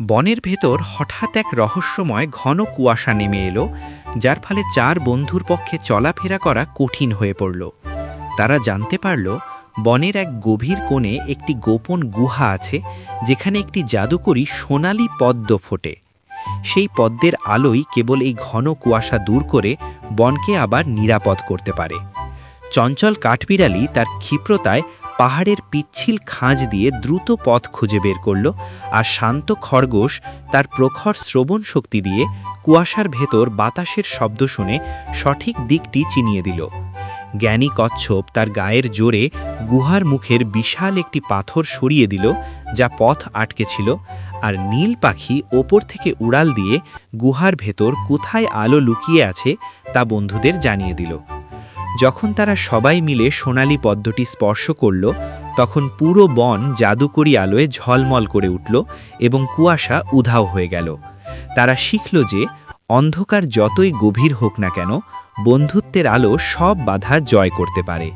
বনের ভেতর হঠাৎ এক রহস্যময় ঘন কুয়াশা নেমে এলো, যার ফলে চার বন্ধুর পক্ষে চলাফেরা করা কঠিন হয়ে পড়ল। তারা জানতে পারল বনের এক গভীর কোণে একটি গোপন গুহা আছে, যেখানে একটি জাদুকরী সোনালী পদ্ম ফোটে। সেই পদ্মের আলোই কেবল এই ঘন কুয়াশা দূর করে বনকে আবার নিরাপদ করতে পারে। চঞ্চল কাঠবিড়ালি তার ক্ষিপ্রতায় পাহাড়ের পিচ্ছিল খাঁজ দিয়ে দ্রুত পথ খুঁজে বের করল, আর শান্ত খরগোশ তার প্রখর শ্রবণ শক্তি দিয়ে কুয়াশার ভেতর বাতাসের শব্দ শুনে সঠিক দিকটি চিনিয়ে দিল। জ্ঞানী কচ্ছপ তার গায়ের জোরে গুহার মুখের বিশাল একটি পাথর সরিয়ে দিল, যা পথ আটকে ছিল, আর নীল পাখি ওপর থেকে উড়াল দিয়ে গুহার ভেতর কোথায় আলো লুকিয়ে আছে তা বন্ধুদের জানিয়ে দিল। যখন তারা সবাই মিলে সোনালী পদ্মটি স্পর্শ করল, তখন পুরো বন জাদুকরী আলোয় ঝলমল করে উঠল এবং কুয়াশা উধাও হয়ে গেল। তারা শিখল যে অন্ধকার যতই গভীর হোক না কেন, বন্ধুত্বের আলো সব বাধা জয় করতে পারে।